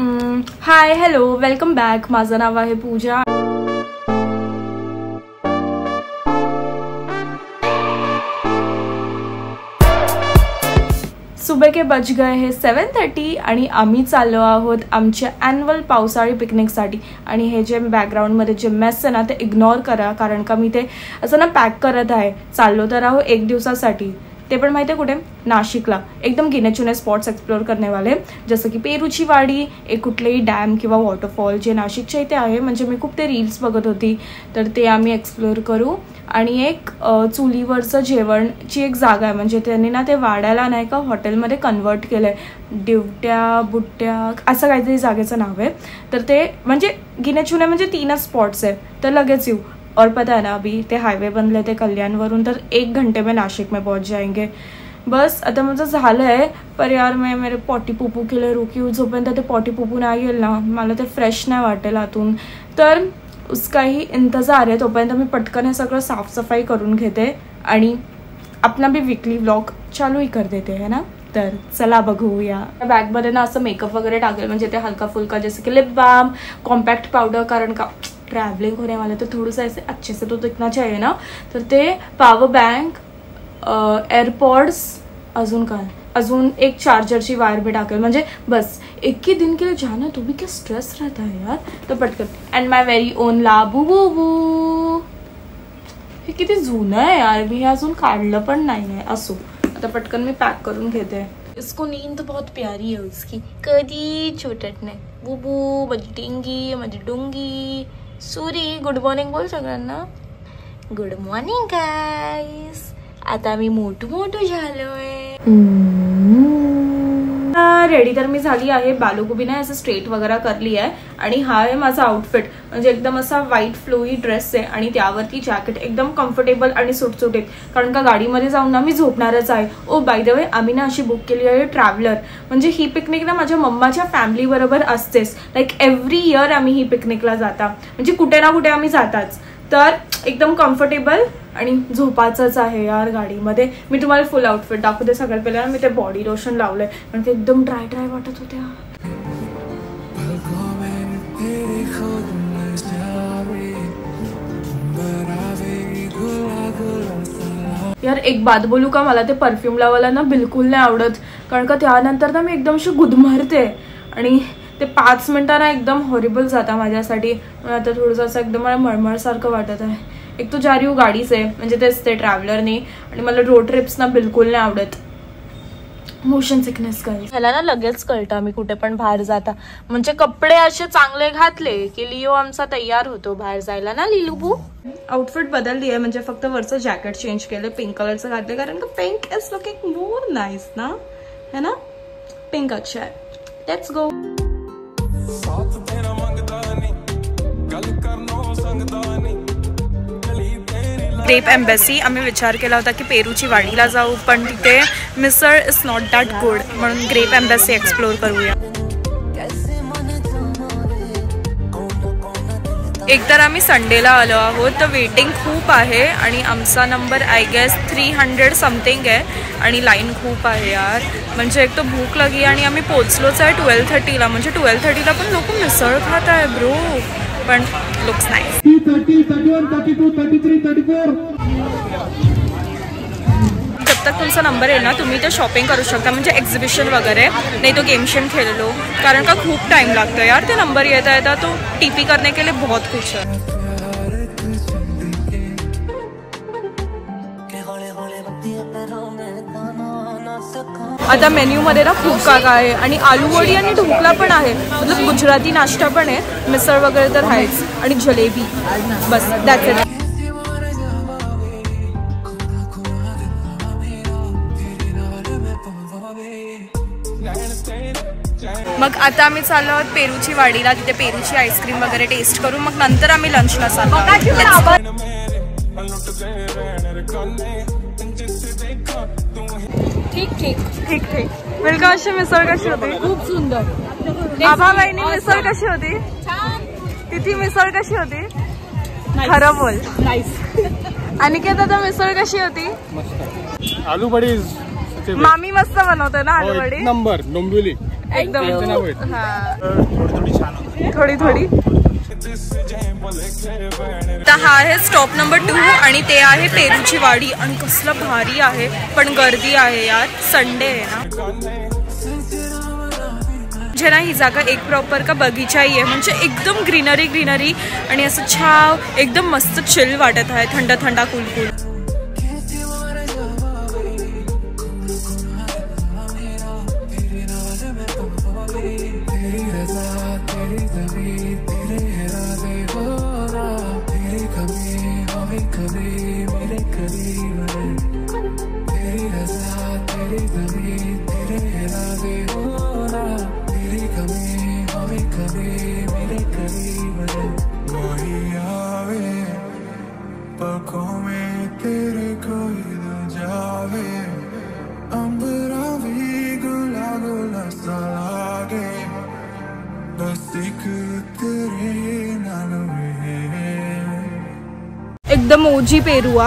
Hi hello welcome back. माझं नाव आहे पूजा. सुबह के बज गए हे 7:30 आणि आम्ही चाललो आहोत आमच्या ॲन्युअल पावसाळी पिकनिकसाठी. आणि हे जे बॅकग्राऊंडमध्ये जे मेस आहे ना ते इग्नोर करा, कारण का मी ते असं ना पॅक करत आहे. चाललो तर आहो 1 दिवसासाठी, ते पण माहिती आहे कुठे, नाशिकला. एकदम गिनेचुने स्पॉट्स एक्सप्लोर करने वाले, जसं की पेरूची वाडी, एक कुठलेही डॅम किंवा वॉटरफॉल जे नाशिकच्या इथे आहे. म्हणजे मी खूप ते रील्स बघत होती, तर ते आम्ही एक्सप्लोर करू. आणि एक चुलीवरचं जेवणची एक जागा आहे, म्हणजे त्यांनी ना ते वाड्याला नाही का हॉटेलमध्ये कन्वर्ट केलं आहे. डिवट्या बुट्ट्या असं काहीतरी जागेचं नाव आहे. तर ते म्हणजे गिनेचुने म्हणजे 3च स्पॉट्स आहे. तर लगेच येऊ. और पता है ना अभी ते हाईवे बनले ते कल्याणवरून, तर 1 घंटे में नाशिक में पहुंच जाएंगे. बस आता माझं झालं आहे. पर यार मैं मेरे पॉटी पुपू के लिए रुकी हूँ. जोपर्यंत ते पॉटी पुपू नाही येईल ना मला ते फ्रेश नाही वाटेल आतून, तर उसकाही इंतजार आहे. तोपर्यंत मी पटकन हे सगळं साफसफाई करून घेते आणि अपना भी वीकली व्लॉग चालूही कर देते है ना. तर चला बघूया. बॅगमध्ये ना असं मेकअप वगैरे टाकेल, म्हणजे ते हलका फुलका, जसं की लिप बाम, कॉम्पॅक्ट पाउडर, कारण का ट्रैवलिंग होने वाले तो थोड़ा सा ऐसे अच्छे से तो दिखना चाहिए ना. तर ते पावर बैंक, एयरपॉड्स, अजून एक चार्जरची वायर भी टाकेल. म्हणजे बस 1 ही दिन के लिए जाना, तो भी क्या स्ट्रेस रहता है यार. तो पटकन. And my very own Labubu. हे किती जुनं आहे यार, मी अजून काढलं पण नाही आहे. असो आता पटकन मी पॅक करून घेते. इसको नींद बहुत प्यारी है उसकी, कधी छोटत नाही. बुबू माझी टिंगी, माझी डुंगी. सूरी गुड मॉर्निंग बोल सगळ्यांना. गुड मॉर्निंग गाईस. आता मी मोठू झालोय. रेडी तर मी झाली आहे. बालूगुबी नाही असं स्ट्रेट वगैरे करली आहे. आणि हा आहे माझा आउटफिट, म्हणजे एकदम असा व्हाईट फ्लोई ड्रेस आहे आणि त्यावरती जॅकेट, एकदम कम्फर्टेबल आणि सुटसुटीत, कारण का गाडीमध्ये जाऊन ना मी झोपणारच आहे. ओ बाय द वे आम्ही ना अशी बुक केली आहे ट्रॅव्हलर. म्हणजे ही पिकनिक ना माझ्या मम्माच्या फॅमिली बरोबर असतेच. लाईक एव्हरी इयर आम्ही ही पिकनिकला जाता, म्हणजे कुठे ना कुठे आम्ही जाताच. तर एकदम कम्फर्टेबल आणि झोपाचंच आहे यार गाडीमध्ये. मी तुम्हाला फुल आउटफिट दाखवते. सगळ्यात पहिला मी ते बॉडी लोशन लावलंय, कारण ते एकदम ड्राय वाटत होत्या. यार एक बात बोलू का, मला ते परफ्यूम लावायला ना बिलकुल नाही आवडत, कारण का त्यानंतर ना मी एकदम अशी गुदमरते आणि ते 5 मिनिटांना एकदम हॉरिबल जाता माझ्यासाठी. आता थोडंसं असं एकदम मला मळमळसारखं वाटत आहे. एक तो जा रही हूँ गाडी से, म्हणजे तेच ते ट्रॅव्हलरनी. आणि मला रोड ट्रिप्स ना बिलकुल नाही आवडत. मोशन सिकनेस काय ह्याला ना लगेच कळतं आम्ही कुठे पण बाहेर जाता. म्हणजे कपडे असे चांगले घातले की लिओ आमचा तयार होतो बाहेर जायला ना. लिलूबू आउटफिट बदलली आहे, म्हणजे फक्त वरचं जॅकेट चेंज केलं, पिंक कलरचं घातलं, कारण का pink is looking more nice ना, है ना. पिंक अच्छा आहे. Let's go. Grape embassy. आम्ही विचार केला होता की पेरूची वाडीला जाऊ, पण तिथे मिसळ इज नॉट दॅट गुड, म्हणून ग्रेप एम्बेसी एक्सप्लोर करूया. एकतर आम्ही संडेला आलो आहोत, तर वेटिंग खूप आहे आणि आमचा नंबर आय गेस 300 समथिंग आहे आणि लाईन खूप आहे यार. म्हणजे एक तो भूक लगी आणि आम्ही पोचलोच आहे 12:30ला. म्हणजे 12:30ला पण लोक मिसळ खात आहे ब्रो, पण लुक्स नाईस. जब तक तुमचा नंबर येईल ना तुम्ही ते शॉपिंग करू शकता, म्हणजे एक्झिबिशन वगैरे, नाही तो गेम शेम खेल लो, कारण का खूप टाइम लागतो यार ते नंबर येता येता. तो टीपी करने के लिए बहुत कुछ है. आता मेन्यू मध्ये ना खूप काय आहे आणि आलूवडी आणि ढोकला पण आहे, मतलब गुजराती नाश्ता पण आहे. मिसळ वगैरे तर आहेच आणि जलेबी. बस दॅट्स इट. मग आता आम्ही चाललो आहोत पेरूची वाडीला. तिथे पेरूची आईस्क्रीम वगैरे टेस्ट करू, मग नंतर आम्ही लंचला चाललो. ठीक. वेलकम. अशी मिसळ कशी होती? खूप सुंदर. आभा बाईनी मिसळ कशी होती? तिथी मिसळ कशी होती? खरं बोल. अनिकेत दादा मिसळ कशी होती? आलू बडी मामी मस्त बनवते ना आलू वडी. नंबर डोंबिवली. एकदम थोडी थोडी. तर हा आहे स्टॉप नंबर 2 आणि ते आहे पेरूची वाडी. आणि कसलं भारी आहे, पण गर्दी आहे यार, संडे आहे ना. म्हणजे ना ही जागा एक प्रॉपर का बगीचाही आहे, म्हणजे एकदम ग्रीनरी ग्रीनरी आणि असं छाव, एकदम मस्त चिल वाटत आहे, थंड थंड कूल कूल. एकदम ओजी पेरू.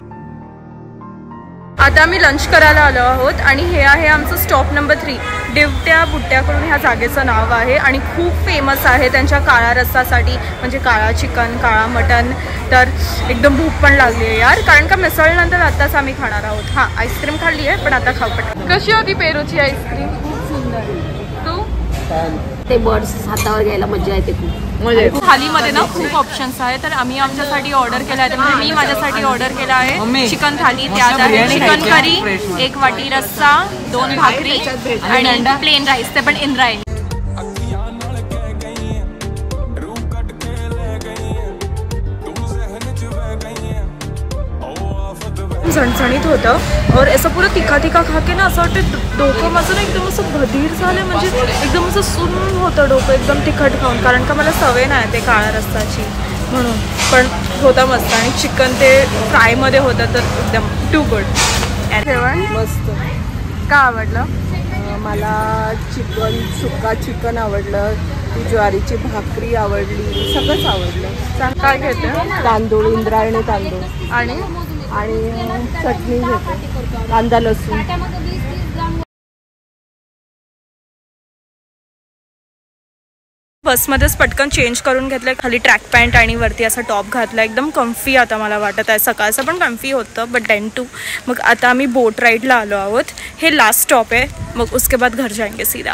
आता आम्ही लंच करायला आलो आहोत आणि हे आहे आमचं स्टॉप नंबर 3. दिवट्या बुट्ट्याकडून ह्या जागेचं नाव आहे आणि खूप फेमस आहे त्यांच्या काळा रस्सासाठी, म्हणजे काळा चिकन, काळा मटन. तर एकदम भूक पण लागली आहे यार, कारण का मिसळल्यानंतर आत्ताच आम्ही खाणार आहोत. हां, आईस्क्रीम खाल्ली आहे, पण आता खाऊ पटकन. कशी होती पेरूची आईस्क्रीम? खूप सुंदर. तू? ते बर्ड्स हातावर घ्यायला मजा येते खूप. थालीमध्ये ना खूप ऑप्शन्स आहेत, तर आम्ही आमच्यासाठी ऑर्डर केला आहे. म्हणजे मी माझ्यासाठी ऑर्डर केला आहे चिकन थाली. त्यात आहे चिकन करी, 1 वाटी रस्सा, 2 भाकरी आणि प्लेन राईस, ते पण इंद्रायणी. झणझणीत होतं और असं पुरं तिखा तिखा खाके ना असं वाटतं डोकं माझं ना एकदम असं बधीर झालं, म्हणजे एकदम असं सुन्न होतं डोकं एकदम तिखट खाऊन, कारण का मला सवय नाही ते काळा रस्साची म्हणून. पण होता मस्त आणि चिकन ते फ्रायमध्ये होतं, तर एकदम टू गुड. जेवण मस्त. का आवडलं? मला चिकन, सुक्का चिकन आवडलं, ती ज्वारीची भाकरी आवडली, सगळंच आवडलं. काय घेते? तांदूळ, इंद्रायणी तांदूळ आणि चटणी घेते, कांदा लसूण. बसमध्येच पटकन चेंज करून घेतलं, खाली ट्रॅक पॅन्ट आणि वरती असा टॉप घातला. एकदम कम्फी आता मला वाटत आहे. सकाळचं पण कम्फी होतं, बट 10 to. मग आता आम्ही बोट राईडला आलो आहोत. हे लास्ट स्टॉप आहे, मग उसके बाद घर जाएंगे सीधा.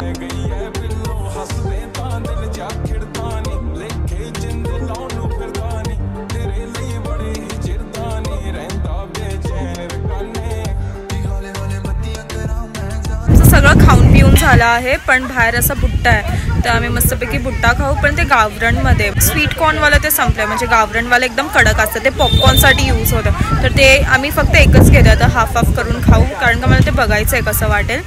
सगळं खाऊन पिऊन झालं आहे, पण बाहेर असा बुट्टा आहे, तर आम्ही मस्तपैकी बुट्टा खाऊ. पण ते गावरणमध्ये स्वीट कॉर्नवाला ते संपलं, म्हणजे गावरणवाला एकदम कडक असतं, ते पॉपकॉर्नसाठी यूज होतं. तर ते आम्ही फक्त एकच घेतो आता, हाफ करून खाऊ, कारण का मला ते बघायचं आहे कसं वाटेल.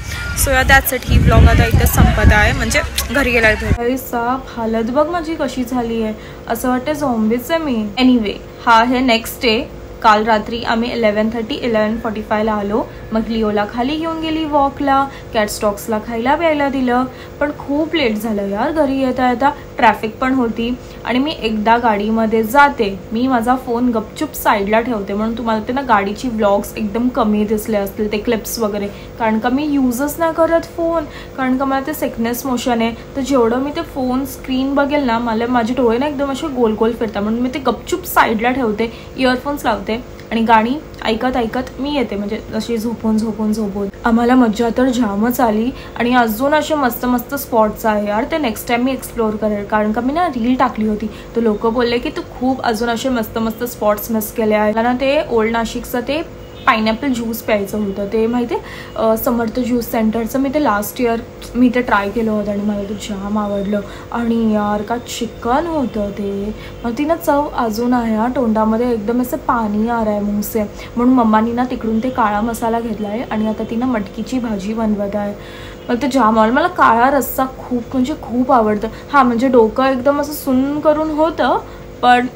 सो या दॅट्स इट. ही ब्लॉग आता इथं संपत आहे, म्हणजे घरी गेल्यावर भेट. साफ हालत बघ माझी कशी झाली आहे, असं वाटतं झॉम्बीच आहे मी. एनिवे, हा आहे नेक्स्ट डे. काल रात्री आम्ही 11:45ला आलो. मग लिओला खाली घेऊन गेली वॉकला, कॅट स्टॉक्सला खायला प्यायला दिलं. पण खूप लेट झालं यार घरी येता येता, ट्रॅफिक पण होती. आणि मी एकदा गाडीमध्ये जाते, मी माझा फोन गपचूप साईडला ठेवते, म्हणून तुम्हाला ते ना गाडीची व्लॉग्स एकदम कमी दिसले असतील, ते क्लिप्स वगैरे, कारण का मी यूजच नाही करत फोन, कारण का मला ते सिकनेस मोशन आहे. तर जेवढं मी ते फोन स्क्रीन बघेल ना, मला माझे डोळे ना एकदम असे गोल गोल फिरतात, म्हणून मी ते गपचूप साईडला ठेवते, इयरफोन्स लावते आणि गाणी ऐकत ऐकत मी येते, म्हणजे अशी झोपून झोपून झोपून. आम्हाला मज्जा तर जामच आली आणि अजून असे मस्त मस्त स्पॉट्स आहे यार, ते नेक्स्ट टाइम मी एक्सप्लोअर करेल, कारण का मी ना रील टाकली होती, तर लोक बोलले की तू खूप अजून असे मस्त मस्त स्पॉट्स मिस केले आहे. मला ना ते ओल्ड नाशिकचं ते पायनॅपल ज्यूस प्यायचं होतं, ते माहिती आहे समर्थ ज्यूस सेंटरचं. मी ते लास्ट इयर मी ते ट्राय केलं होतं आणि मला ते जाम आवडलं. आणि यार का चिकन होतं ते, मग ती ना चव अजून आहे हा तोंडामध्ये, एकदम असं पाणी आ रहा है मुंह से. म्हणून मम्मानी ना तिकडून ते काळा मसाला घेतला आहे आणि आता ती ना मटकीची भाजी बनवत आहे. मग ते जाम आवडलं मला. काळा रस्सा खूप म्हणजे खूप आवडतं. हां, म्हणजे डोकं एकदम असं सुन्न करून होतं, पण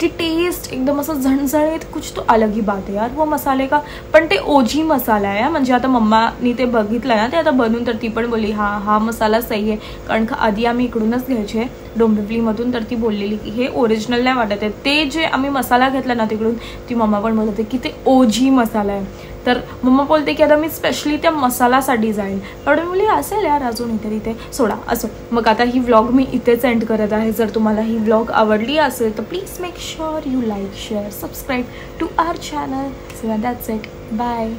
ती टेस्ट एकदम असं झणझणीत, कुछ तो अलग ही बात है यार वो मसाले का. पण ते ओजी मसाला आहे, म्हणजे आता मम्मानी ते बघितलं ना ते आता बनवून, तर ती पण बोलली हा मसाला सही आहे, कारण का आधी आम्ही इकडूनच घ्यायचे डोंबिवलीमधून, तर ती बोललेली की हे ओरिजिनल नाही वाटत आहे. ते जे आम्ही मसाला घेतला ना तिकडून, ती मम्मा पण बोलत होती की ते ओजी मसाला आहे. तर मम्मा बोलते की आता मी स्पेशली त्या मसालासाठी जाईन, पण मी बोलली असेल यार अजून इथे तिथे, सोडा असो. मग आता ही व्लॉग मी इथेच एंड करत आहे. जर तुम्हाला ही व्लॉग आवडली असेल तर please make sure you like, share, subscribe to our channel. So that's it. Bye.